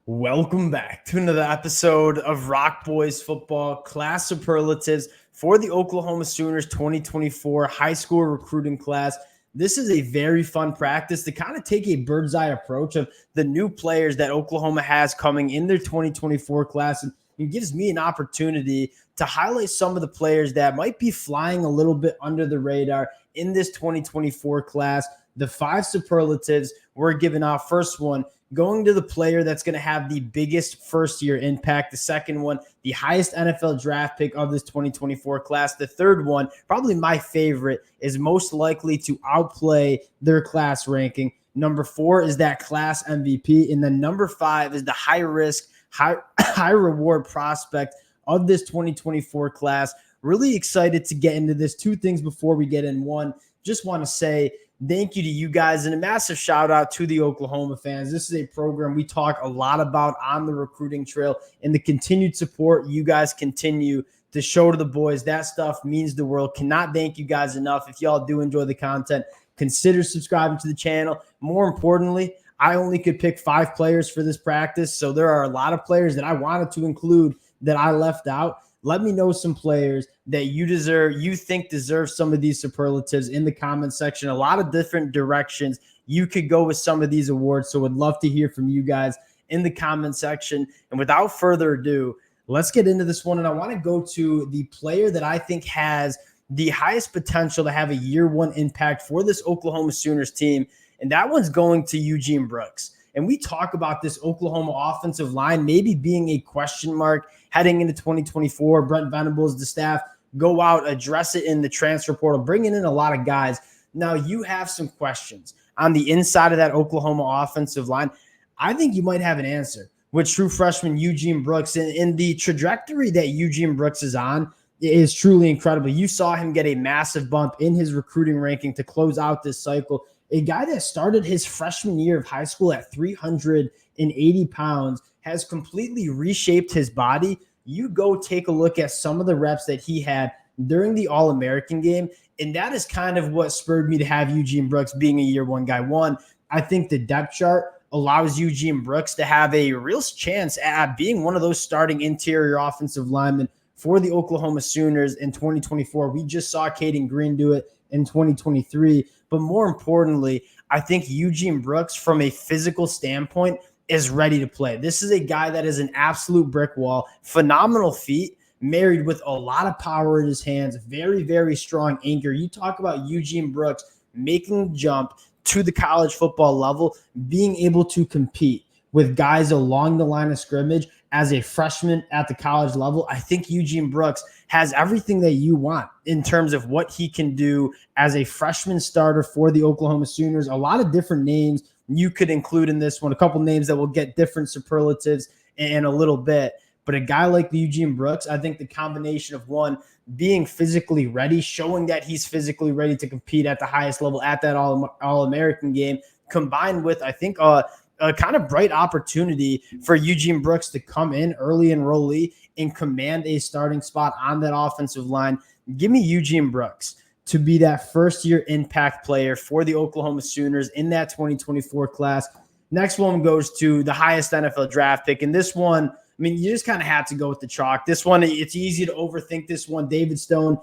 Welcome back to another episode of Rock Boys Football Class Superlatives for the Oklahoma Sooners 2024 high school recruiting class. This is a very fun practice to kind of take a bird's eye approach of the new players that Oklahoma has coming in their 2024 class, and it gives me an opportunity to highlight some of the players that might be flying a little bit under the radar in this 2024 class. The 5 superlatives we're giving out. First one, going to the player that's going to have the biggest first-year impact. The second one, the highest NFL draft pick of this 2024 class. The third one, probably my favorite, is most likely to outplay their class ranking. Number 4 is that class MVP. And then number 5 is the high-risk, high-reward prospect of this 2024 class. Really excited to get into this. 2 things before we get in. One, just want to say thank you to you guys and a massive shout out to the Oklahoma fans. This is a program we talk a lot about on the recruiting trail, and the continued support you guys continue to show to the boys. That stuff means the world. Cannot thank you guys enough. If y'all do enjoy the content, consider subscribing to the channel. More importantly, I only could pick 5 players for this practice, so there are a lot of players that I wanted to include that I left out. Let me know some players that you think deserve some of these superlatives in the comment section. A lot of different directions you could go with some of these awards. So would love to hear from you guys in the comment section. And without further ado, let's get into this one. And I want to go to the player that I think has the highest potential to have a year 1 impact for this Oklahoma Sooners team. And that one's going to Eugene Brooks. And we talk about this Oklahoma offensive line maybe being a question mark heading into 2024. Brent Venables, the staff, go out, address it in the transfer portal, bringing in a lot of guys. Now, you have some questions on the inside of that Oklahoma offensive line. I think you might have an answer with true freshman Eugene Brooks. And the trajectory that Eugene Brooks is on is truly incredible. You saw him get a massive bump in his recruiting ranking to close out this cycle. A guy that started his freshman year of high school at 380 pounds has completely reshaped his body. You go take a look at some of the reps that he had during the All-American game, and that is kind of what spurred me to have Eugene Brooks being a year 1 guy. One, I think the depth chart allows Eugene Brooks to have a real chance at being one of those starting interior offensive linemen for the Oklahoma Sooners in 2024. We just saw Caden Green do it in 2023. But more importantly, I think Eugene Brooks, from a physical standpoint, is ready to play. This is a guy that is an absolute brick wall, phenomenal feet, married with a lot of power in his hands, very, very strong anchor. You talk about Eugene Brooks making the jump to the college football level, being able to compete with guys along the line of scrimmage as a freshman at the college level. I think Eugene Brooks has everything that you want in terms of what he can do as a freshman starter for the Oklahoma Sooners. A lot of different names you could include in this one, a couple names that will get different superlatives in a little bit. But a guy like Eugene Brooks, I think the combination of one, being physically ready, showing that he's physically ready to compete at the highest level at that All-American game, combined with, I think, a kind of bright opportunity for Eugene Brooks to come in early enrollee and command a starting spot on that offensive line. Give me Eugene Brooks to be that first-year impact player for the Oklahoma Sooners in that 2024 class. Next one goes to the highest NFL draft pick. And this one, I mean, you just kind of have to go with the chalk. This one, it's easy to overthink this one. David Stone,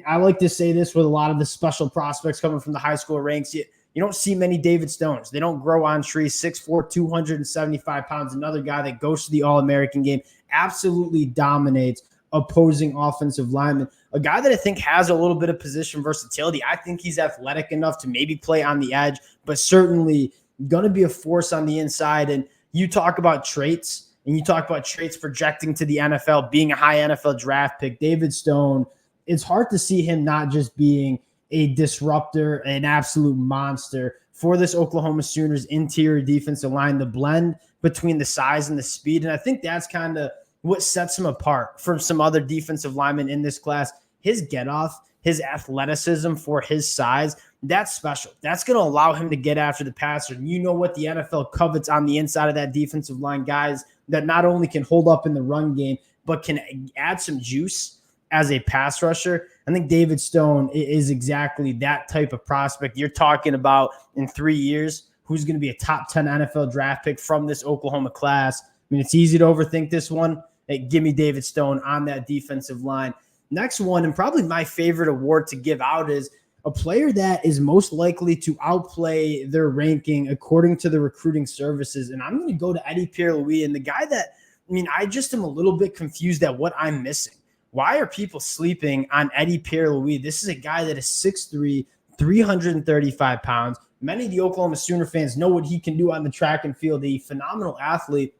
I like to say this with a lot of the special prospects coming from the high school ranks. You don't see many David Stones. They don't grow on trees. 6'4", 275 pounds. Another guy that goes to the All-American game, absolutely dominates opposing offensive linemen. A guy that I think has a little bit of position versatility. I think he's athletic enough to maybe play on the edge, but certainly going to be a force on the inside. And you talk about traits, and you talk about traits projecting to the NFL, being a high NFL draft pick. David Stone, it's hard to see him not just being a disruptor, an absolute monster for this Oklahoma Sooners interior defensive line, the blend between the size and the speed. And I think that's kind of what sets him apart from some other defensive linemen in this class. His get off, his athleticism for his size, that's special. That's going to allow him to get after the passer. And you know what the NFL covets on the inside of that defensive line, guys that not only can hold up in the run game, but can add some juice as a pass rusher. I think David Stone is exactly that type of prospect you're talking about in 3 years, who's going to be a top 10 NFL draft pick from this Oklahoma class. mean, it's easy to overthink this one. Hey, give me David Stone on that defensive line. Next one, and probably my favorite award to give out, is a player that is most likely to outplay their ranking according to the recruiting services. And I'm going to go to Eddie Pierluigi, and the guy that, I mean, I just am a little bit confused at what I'm missing. Why are people sleeping on Eddie Pierluigi? This is a guy that is 6'3", 335 pounds. Many of the Oklahoma Sooner fans know what he can do on the track and field. A phenomenal athlete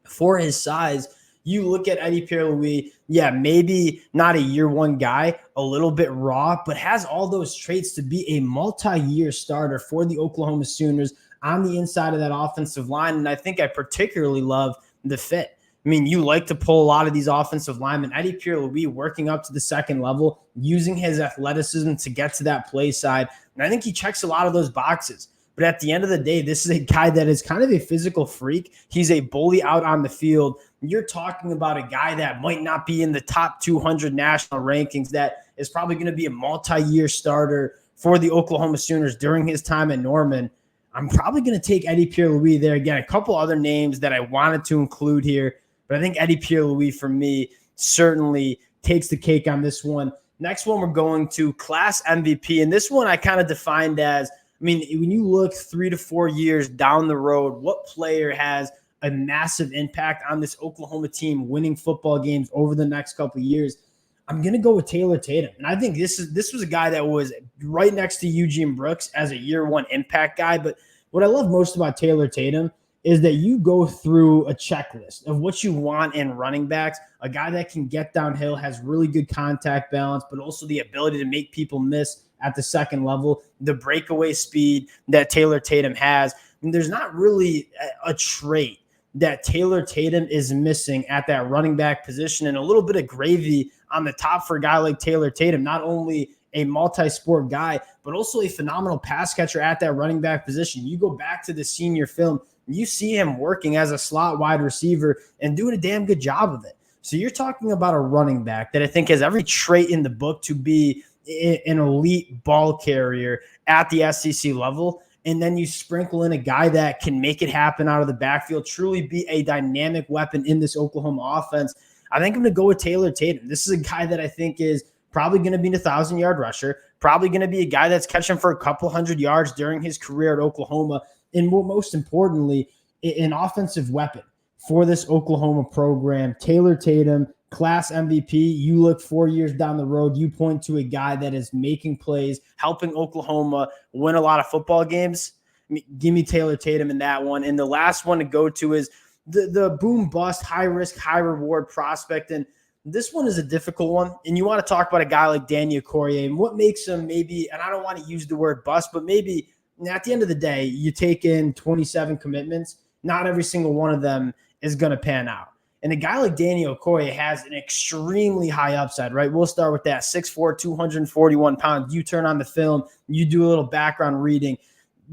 for his size. You look at Eddie Pierluigi, yeah, maybe not a year one guy, a little bit raw, but has all those traits to be a multi-year starter for the Oklahoma Sooners on the inside of that offensive line. And I think I particularly love the fit. I mean, you like to pull a lot of these offensive linemen. Eddie Pierluigi working up to the second level, using his athleticism to get to that play side. And I think he checks a lot of those boxes. But at the end of the day, this is a guy that is kind of a physical freak. He's a bully out on the field. You're talking about a guy that might not be in the top 200 national rankings, that is probably going to be a multi-year starter for the Oklahoma Sooners during his time at Norman. I'm probably going to take Eddie Pierluigi there. Again, a couple other names that I wanted to include here, but I think Eddie Pierluigi for me certainly takes the cake on this one. Next one, we're going to class MVP. And this one I kind of defined as, I mean, when you look 3 to 4 years down the road, what player has a massive impact on this Oklahoma team winning football games over the next couple of years? I'm going to go with Taylor Tatum. And I think this was a guy that was right next to Eugene Brooks as a year one impact guy. But what I love most about Taylor Tatum is that you go through a checklist of what you want in running backs, a guy that can get downhill, has really good contact balance, but also the ability to make people miss at the second level, the breakaway speed that Taylor Tatum has. And there's not really a trait that Taylor Tatum is missing at that running back position, and a little bit of gravy on the top for a guy like Taylor Tatum, not only a multi-sport guy, but also a phenomenal pass catcher at that running back position. You go back to the senior film, you see him working as a slot wide receiver and doing a damn good job of it. So you're talking about a running back that I think has every trait in the book to be an elite ball carrier at the SEC level. And then you sprinkle in a guy that can make it happen out of the backfield, truly be a dynamic weapon in this Oklahoma offense. I think I'm going to go with Taylor Tatum. This is a guy that I think is probably going to be a 1,000-yard rusher, probably going to be a guy that's catching for a couple hundred yards during his career at Oklahoma. And most importantly, an offensive weapon for this Oklahoma program. Taylor Tatum, class MVP. You look 4 years down the road, you point to a guy that is making plays, helping Oklahoma win a lot of football games. I mean, give me Taylor Tatum in that one. And the last one to go to is the boom bust, high risk, high reward prospect. And this one is a difficult one. And you want to talk about a guy like Daniel Cory and what makes him maybe, and I don't want to use the word bust, but maybe at the end of the day, you take in 27 commitments. Not every single one of them is going to pan out. And a guy like Daniel Cory has an extremely high upside, right? We'll start with that. 6'4", 241 pounds. You turn on the film, you do a little background reading.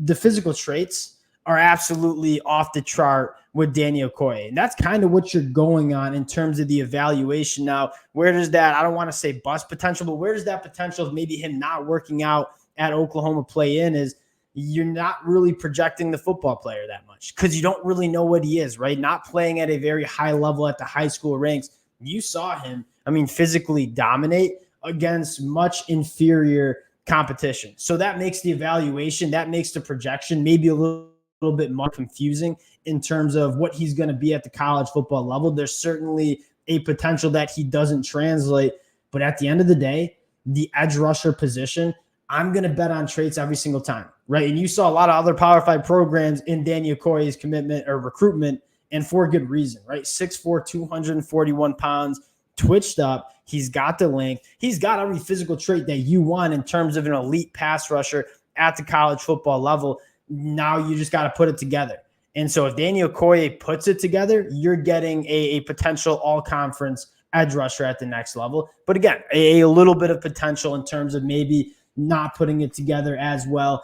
The physical traits are absolutely off the chart with Daniel Cory. And that's kind of what you're going on in terms of the evaluation. Now, where does that, I don't want to say bust potential, but where does that potential of maybe him not working out at Oklahoma play in is you're not really projecting the football player that much because you don't really know what he is, right? Not playing at a very high level at the high school ranks. You saw him, I mean, physically dominate against much inferior competition. So that makes the evaluation, that makes the projection maybe a little bit more confusing in terms of what he's going to be at the college football level. There's certainly a potential that he doesn't translate, but at the end of the day, the edge rusher position, I'm going to bet on traits every single time, right? And you saw a lot of other Power 5 programs in Daniel Cory's commitment or recruitment, and for good reason, right? 6'4", 241 pounds, twitched up. He's got the length. He's got every physical trait that you want in terms of an elite pass rusher at the college football level. Now you just got to put it together. And so if Daniel Cory puts it together, you're getting a potential all-conference edge rusher at the next level. But again, a little bit of potential in terms of maybe not putting it together as well.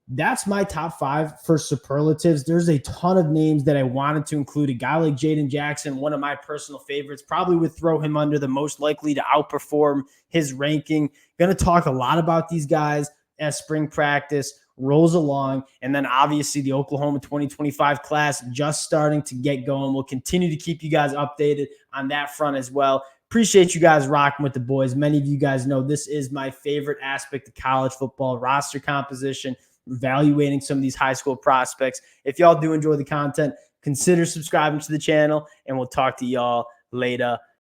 That's my top 5 for superlatives. There's a ton of names that I wanted to include. A guy like Jaden Jackson, one of my personal favorites, probably would throw him under the most likely to outperform his ranking. Going to talk a lot about these guys as spring practice rolls along. And then obviously the Oklahoma 2025 class just starting to get going. We'll continue to keep you guys updated on that front as well. Appreciate you guys rocking with the boys. Many of you guys know this is my favorite aspect of college football, roster composition, evaluating some of these high school prospects. If y'all do enjoy the content, consider subscribing to the channel, and we'll talk to y'all later.